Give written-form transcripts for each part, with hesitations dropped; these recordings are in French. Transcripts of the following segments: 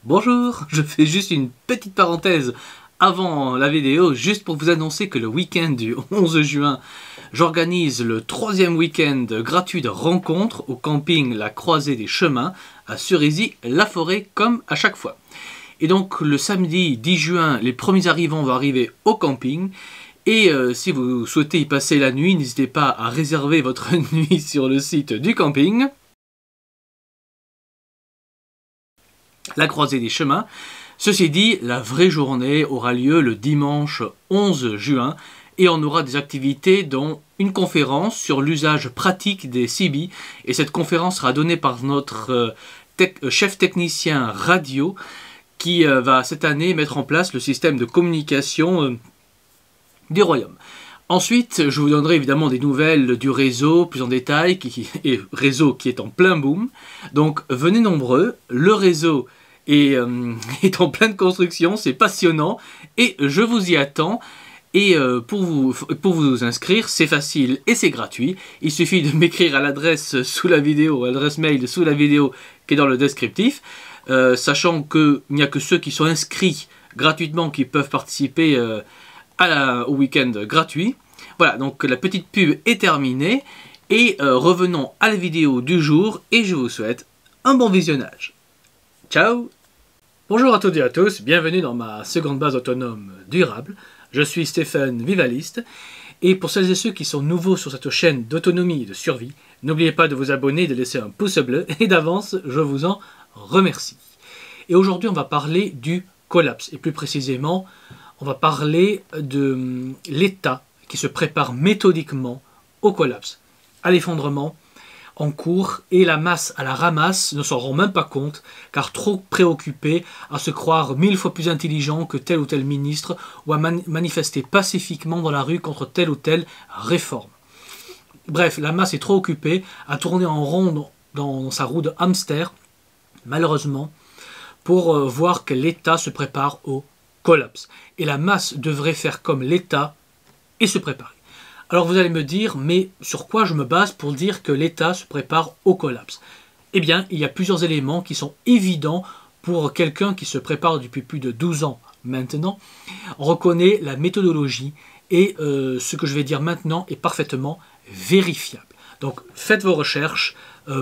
Bonjour, je fais juste une petite parenthèse avant la vidéo, juste pour vous annoncer que le week-end du 11 juin, j'organise le 3e week-end gratuit de rencontres au camping La Croisée des Chemins à Cerisy-la-Forêt, comme à chaque fois. Et donc le samedi 10 juin, les premiers arrivants vont arriver au camping. Et si vous souhaitez y passer la nuit, n'hésitez pas à réserver votre nuit sur le site du camping. La Croisée des Chemins. Ceci dit, la vraie journée aura lieu le dimanche 11 juin et on aura des activités dont une conférence sur l'usage pratique des CB. Et cette conférence sera donnée par notre chef technicien radio qui va cette année mettre en place le système de communication du royaume. Ensuite, je vous donnerai évidemment des nouvelles du réseau plus en détail, réseau qui est en plein boom. Donc venez nombreux, le réseau est en pleine construction, c'est passionnant et je vous y attends. Et pour vous inscrire, c'est facile et c'est gratuit. Il suffit de m'écrire à l'adresse sous la vidéo, à l'adresse mail sous la vidéo qui est dans le descriptif, sachant qu'il n'y a que ceux qui sont inscrits gratuitement qui peuvent participer au week-end gratuit. Voilà, donc la petite pub est terminée et revenons à la vidéo du jour et je vous souhaite un bon visionnage. Ciao! Bonjour à toutes et à tous, bienvenue dans ma seconde base autonome durable. Je suis Stéphane Vivaliste et pour celles et ceux qui sont nouveaux sur cette chaîne d'autonomie et de survie, n'oubliez pas de vous abonner et de laisser un pouce bleu et d'avance, je vous en remercie. Et aujourd'hui, on va parler du collapse et plus précisément, on va parler de l'État qui se prépare méthodiquement au collapse, à l'effondrement en cours, et la masse à la ramasse ne s'en rend même pas compte, car trop préoccupée à se croire 1000 fois plus intelligent que tel ou tel ministre, ou à manifester pacifiquement dans la rue contre telle ou telle réforme. Bref, la masse est trop occupée à tourner en rond dans sa roue de hamster, malheureusement, pour voir que l'État se prépare au collapse. Et la masse devrait faire comme l'État et se préparer. Alors vous allez me dire, mais sur quoi je me base pour dire que l'État se prépare au collapse? Eh bien, il y a plusieurs éléments qui sont évidents pour quelqu'un qui se prépare depuis plus de 12 ans maintenant. On reconnaît la méthodologie et ce que je vais dire maintenant est parfaitement vérifiable. Donc faites vos recherches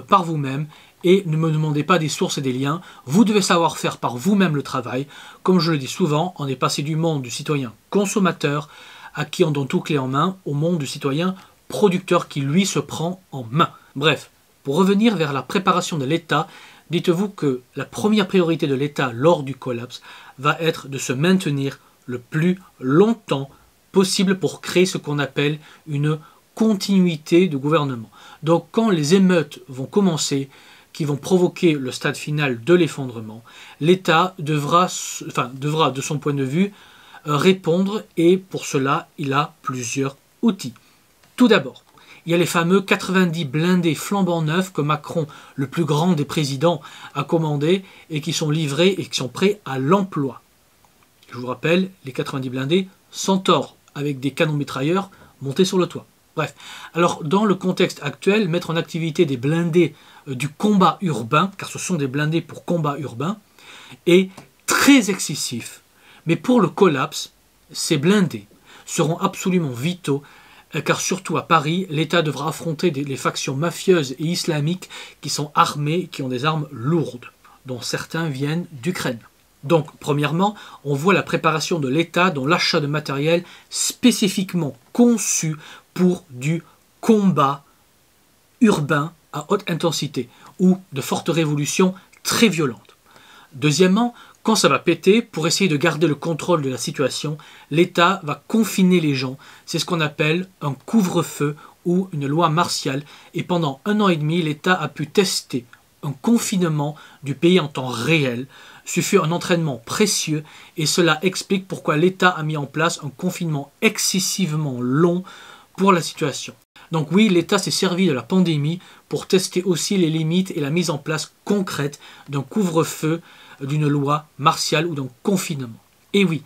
par vous-même et ne me demandez pas des sources et des liens. Vous devez savoir faire par vous-même le travail. Comme je le dis souvent, on est passé du monde du citoyen consommateur à qui on donne tout clé en main, au monde du citoyen producteur qui lui se prend en main. Bref, pour revenir vers la préparation de l'État, dites-vous que la première priorité de l'État lors du collapse va être de se maintenir le plus longtemps possible pour créer ce qu'on appelle une continuité de gouvernement. Donc quand les émeutes vont commencer, qui vont provoquer le stade final de l'effondrement, l'État devra de son point de vue répondre et pour cela il a plusieurs outils. Tout d'abord, il y a les fameux 90 blindés flambant neufs que Macron, le plus grand des présidents, a commandés et qui sont livrés et qui sont prêts à l'emploi. Je vous rappelle, les 90 blindés Centaure avec des canons mitrailleurs montés sur le toit. Bref, alors dans le contexte actuel, mettre en activité des blindés du combat urbain, car ce sont des blindés pour combat urbain, est très excessif. Mais pour le collapse, ces blindés seront absolument vitaux, car surtout à Paris, l'État devra affronter les factions mafieuses et islamiques qui sont armées, qui ont des armes lourdes, dont certains viennent d'Ukraine. Donc, premièrement, on voit la préparation de l'État dans l'achat de matériel spécifiquement conçu pour du combat urbain à haute intensité ou de fortes révolutions très violentes. Deuxièmement, quand ça va péter, pour essayer de garder le contrôle de la situation, l'État va confiner les gens. C'est ce qu'on appelle un couvre-feu ou une loi martiale. Et pendant 1 an et demi, l'État a pu tester un confinement du pays en temps réel. Ce fut un entraînement précieux et cela explique pourquoi l'État a mis en place un confinement excessivement long pour la situation. Donc oui, l'État s'est servi de la pandémie pour tester aussi les limites et la mise en place concrète d'un couvre-feu, d'une loi martiale ou d'un confinement. Et oui,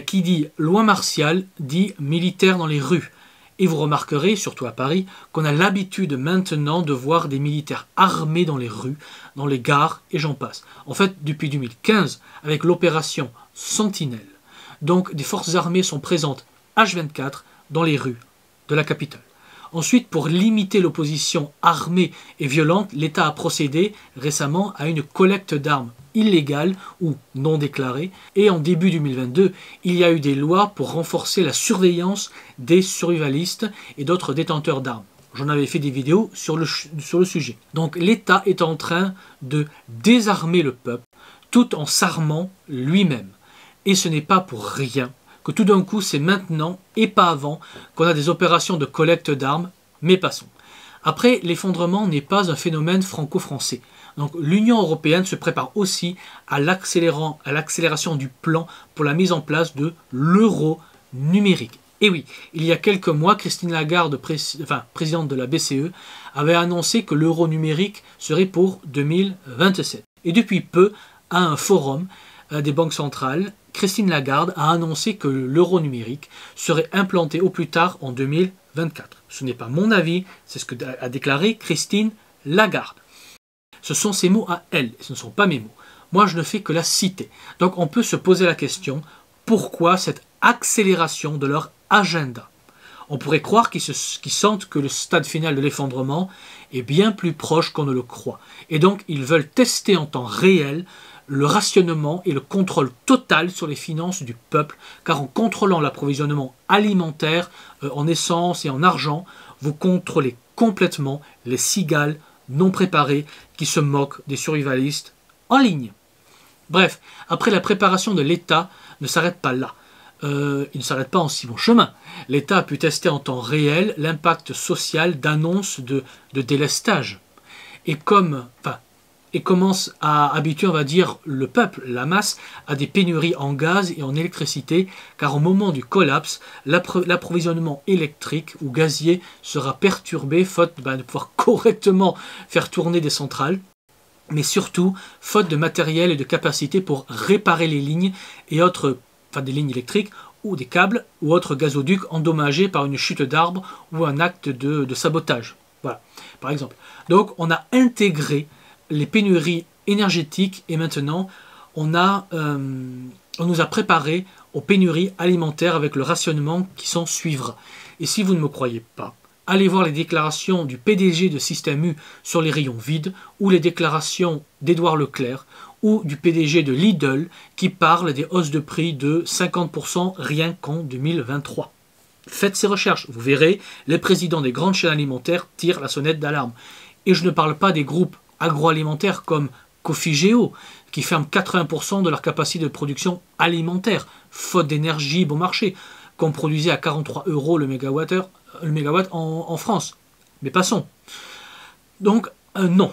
qui dit loi martiale dit militaire dans les rues. Et vous remarquerez, surtout à Paris, qu'on a l'habitude maintenant de voir des militaires armés dans les rues, dans les gares, et j'en passe. En fait, depuis 2015, avec l'opération Sentinelle, donc des forces armées sont présentes H24 dans les rues de la capitale. Ensuite, pour limiter l'opposition armée et violente, l'État a procédé récemment à une collecte d'armes illégale ou non déclarée. Et en début 2022, il y a eu des lois pour renforcer la surveillance des survivalistes et d'autres détenteurs d'armes. J'en avais fait des vidéos sur le sujet. Donc l'État est en train de désarmer le peuple tout en s'armant lui-même. Et ce n'est pas pour rien que tout d'un coup, c'est maintenant et pas avant qu'on a des opérations de collecte d'armes, mais passons. Après, l'effondrement n'est pas un phénomène franco-français. Donc l'Union européenne se prépare aussi à l'accélération du plan pour la mise en place de l'euro numérique. Et oui, il y a quelques mois, Christine Lagarde, présidente de la BCE, avait annoncé que l'euro numérique serait pour 2027. Et depuis peu, à un forum des banques centrales, Christine Lagarde a annoncé que l'euro numérique serait implanté au plus tard en 2024. Ce n'est pas mon avis, c'est ce que a déclaré Christine Lagarde. Ce sont ses mots à elle, ce ne sont pas mes mots. Moi, je ne fais que la citer. Donc, on peut se poser la question, pourquoi cette accélération de leur agenda? On pourrait croire qu'ils sentent que le stade final de l'effondrement est bien plus proche qu'on ne le croit. Et donc, ils veulent tester en temps réel le rationnement et le contrôle total sur les finances du peuple, car en contrôlant l'approvisionnement alimentaire en essence et en argent, vous contrôlez complètement les cigales non préparées qui se moquent des survivalistes en ligne. Bref, après la préparation de l'État ne s'arrête pas là. Il ne s'arrête pas en si bon chemin. L'État a pu tester en temps réel l'impact social d'annonces de délestage. Et commence à habituer, on va dire, le peuple, la masse, à des pénuries en gaz et en électricité, car au moment du collapse, l'approvisionnement électrique ou gazier sera perturbé, faute de pouvoir correctement faire tourner des centrales, mais surtout, faute de matériel et de capacité pour réparer les lignes et autres, des lignes électriques, ou des câbles, ou autres gazoducs endommagés par une chute d'arbres ou un acte de sabotage. Voilà, par exemple. Donc, on a intégré les pénuries énergétiques et maintenant on nous a préparé aux pénuries alimentaires avec le rationnement qui s'en suivra. Et si vous ne me croyez pas, allez voir les déclarations du PDG de Système U sur les rayons vides ou les déclarations d'Édouard Leclerc ou du PDG de Lidl qui parle des hausses de prix de 50% rien qu'en 2023. Faites ces recherches, vous verrez, les présidents des grandes chaînes alimentaires tirent la sonnette d'alarme. Et je ne parle pas des groupes agroalimentaires comme Cofigeo, qui ferment 80% de leur capacité de production alimentaire, faute d'énergie bon marché, qu'on produisait à 43 € le mégawatt en France. Mais passons. Donc, non.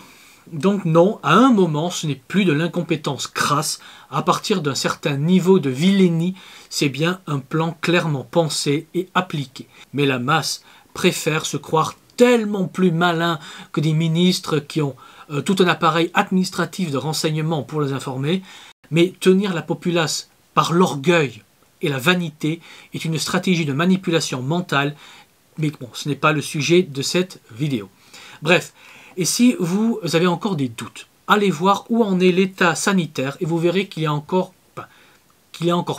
Donc non, à un moment, ce n'est plus de l'incompétence crasse. À partir d'un certain niveau de vilainie, c'est bien un plan clairement pensé et appliqué. Mais la masse préfère se croire tellement plus malin que des ministres qui ont tout un appareil administratif de renseignement pour les informer, mais tenir la populace par l'orgueil et la vanité est une stratégie de manipulation mentale, mais bon, ce n'est pas le sujet de cette vidéo. Bref, et si vous avez encore des doutes, allez voir où en est l'état sanitaire et vous verrez qu'il est encore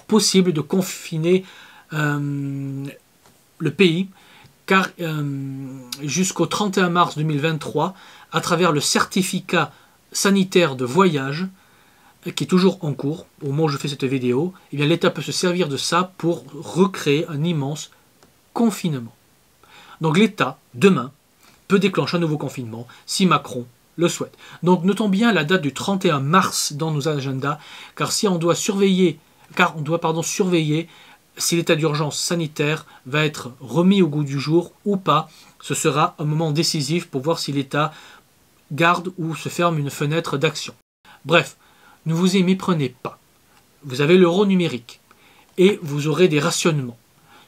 possible de confiner le pays, car jusqu'au 31 mars 2023, à travers le certificat sanitaire de voyage, qui est toujours en cours, au moment où je fais cette vidéo, eh bien l'État peut se servir de ça pour recréer un immense confinement. Donc l'État, demain, peut déclencher un nouveau confinement, si Macron le souhaite. Donc notons bien la date du 31 mars dans nos agendas, car on doit surveiller si l'état d'urgence sanitaire va être remis au goût du jour ou pas. Ce sera un moment décisif pour voir si l'État garde ou se ferme une fenêtre d'action. Bref, ne vous y méprenez pas. Vous avez l'euro numérique et vous aurez des rationnements.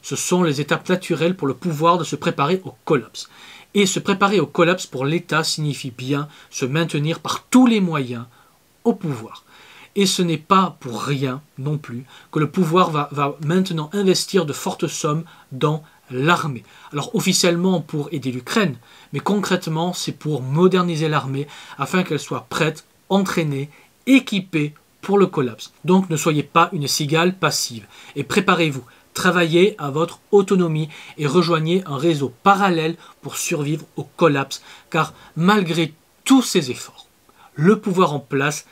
Ce sont les étapes naturelles pour le pouvoir de se préparer au collapse. Et se préparer au collapse pour l'État signifie bien se maintenir par tous les moyens au pouvoir. Et ce n'est pas pour rien non plus que le pouvoir va maintenant investir de fortes sommes dans l'armée. Alors officiellement pour aider l'Ukraine, mais concrètement c'est pour moderniser l'armée afin qu'elle soit prête, entraînée, équipée pour le collapse. Donc ne soyez pas une cigale passive et préparez-vous. Travaillez à votre autonomie et rejoignez un réseau parallèle pour survivre au collapse, car malgré tous ces efforts, le pouvoir en place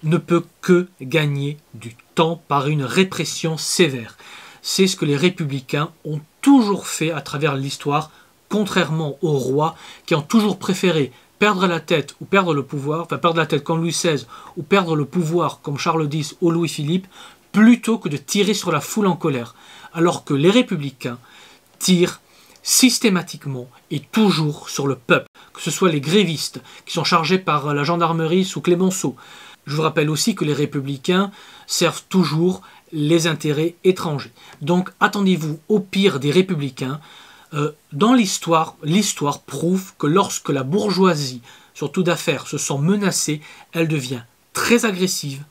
ne peut que gagner du temps par une répression sévère. C'est ce que les républicains ont toujours fait à travers l'histoire, contrairement aux rois qui ont toujours préféré perdre la tête ou perdre le pouvoir, enfin perdre la tête comme Louis XVI ou perdre le pouvoir comme Charles X ou Louis-Philippe, plutôt que de tirer sur la foule en colère, alors que les républicains tirent systématiquement et toujours sur le peuple, que ce soit les grévistes qui sont chargés par la gendarmerie sous Clémenceau. Je vous rappelle aussi que les républicains servent toujours les intérêts étrangers. Donc attendez-vous au pire des républicains. Dans l'histoire prouve que lorsque la bourgeoisie, surtout d'affaires, se sent menacée, elle devient très agressive,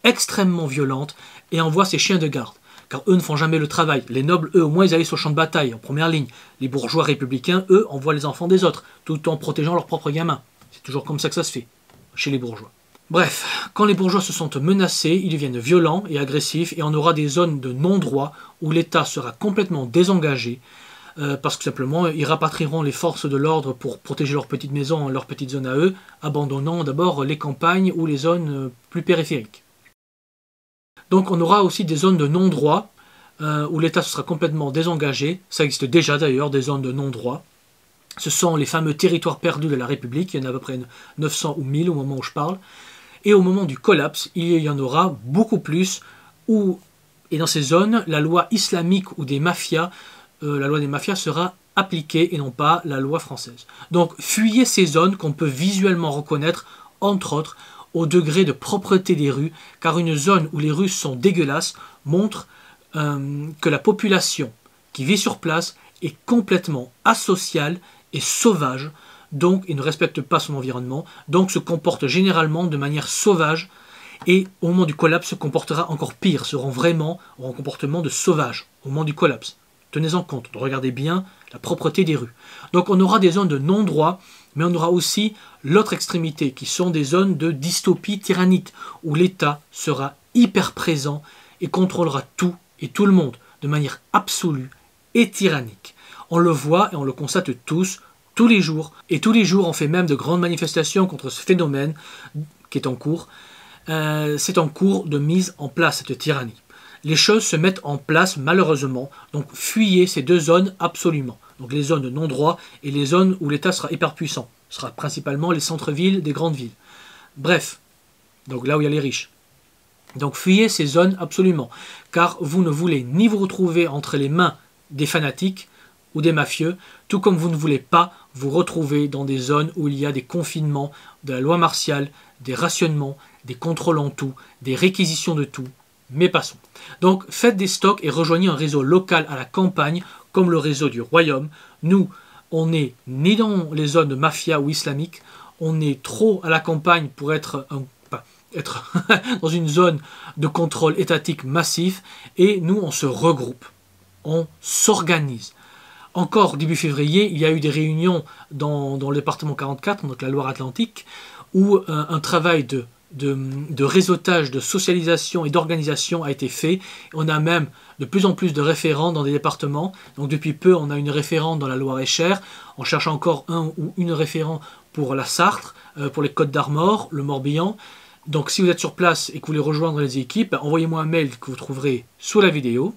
extrêmement violente et envoie ses chiens de garde. Car eux ne font jamais le travail. Les nobles, eux, au moins, ils allaient sur le champ de bataille, en première ligne. Les bourgeois républicains, eux, envoient les enfants des autres, tout en protégeant leurs propres gamins. C'est toujours comme ça que ça se fait, chez les bourgeois. Bref, quand les bourgeois se sentent menacés, ils deviennent violents et agressifs, et on aura des zones de non-droit où l'État sera complètement désengagé, parce que simplement, ils rapatrieront les forces de l'ordre pour protéger leurs petites maisons, leurs petites zones à eux, abandonnant d'abord les campagnes ou les zones plus périphériques. Donc on aura aussi des zones de non-droit, où l'État sera complètement désengagé. Ça existe déjà d'ailleurs, des zones de non-droit. Ce sont les fameux territoires perdus de la République, il y en a à peu près 900 ou 1000 au moment où je parle. Et au moment du collapse, il y en aura beaucoup plus, et dans ces zones, la loi islamique ou des mafias, la loi des mafias sera appliquée et non pas la loi française. Donc fuyez ces zones qu'on peut visuellement reconnaître, entre autres, au degré de propreté des rues, car une zone où les rues sont dégueulasses montre que la population qui vit sur place est complètement asociale et sauvage, donc il ne respecte pas son environnement, donc se comporte généralement de manière sauvage, et au moment du collapse se comportera encore pire, aura un comportement de sauvage au moment du collapse. Tenez-en compte, regardez bien la propreté des rues. Donc on aura des zones de non-droit, mais on aura aussi l'autre extrémité, qui sont des zones de dystopie tyrannique, où l'État sera hyper présent et contrôlera tout et tout le monde, de manière absolue et tyrannique. On le voit et on le constate tous les jours, et tous les jours on fait même de grandes manifestations contre ce phénomène qui est en cours. C'est en cours de mise en place, cette tyrannie. Les choses se mettent en place malheureusement, donc fuyez ces deux zones absolument. Donc les zones de non-droit et les zones où l'État sera hyper puissant. Ce sera principalement les centres-villes des grandes villes. Bref, donc là où il y a les riches. Donc fuyez ces zones absolument, car vous ne voulez ni vous retrouver entre les mains des fanatiques ou des mafieux, tout comme vous ne voulez pas vous retrouver dans des zones où il y a des confinements, de la loi martiale, des rationnements, des contrôles en tout, des réquisitions de tout. Mais passons. Donc faites des stocks et rejoignez un réseau local à la campagne, comme le réseau du royaume. Nous, on n'est ni dans les zones de mafia ou islamique, on est trop à la campagne pour être dans une zone de contrôle étatique massif, et nous on se regroupe, on s'organise. Encore début février, il y a eu des réunions dans le département 44, donc la Loire-Atlantique, où un travail de réseautage, de socialisation et d'organisation a été fait. On a même de plus en plus de référents dans des départements. Donc depuis peu, on a une référente dans la Loire-et-Cher. On cherche encore un ou une référent pour la Sarthe, pour les Côtes-d'Armor, le Morbihan. Donc si vous êtes sur place et que vous voulez rejoindre les équipes, envoyez-moi un mail que vous trouverez sous la vidéo,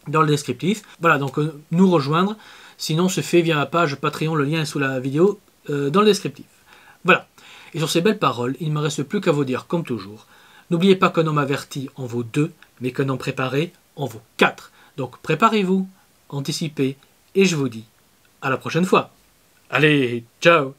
dans le descriptif. Voilà, donc nous rejoindre. Sinon, se fait via ma page Patreon, le lien est sous la vidéo, dans le descriptif. Voilà. Et sur ces belles paroles, il ne me reste plus qu'à vous dire, comme toujours, n'oubliez pas qu'un homme averti en vaut 2, mais qu'un homme préparé en vaut 4. Donc préparez-vous, anticipez, et je vous dis à la prochaine fois. Allez, ciao!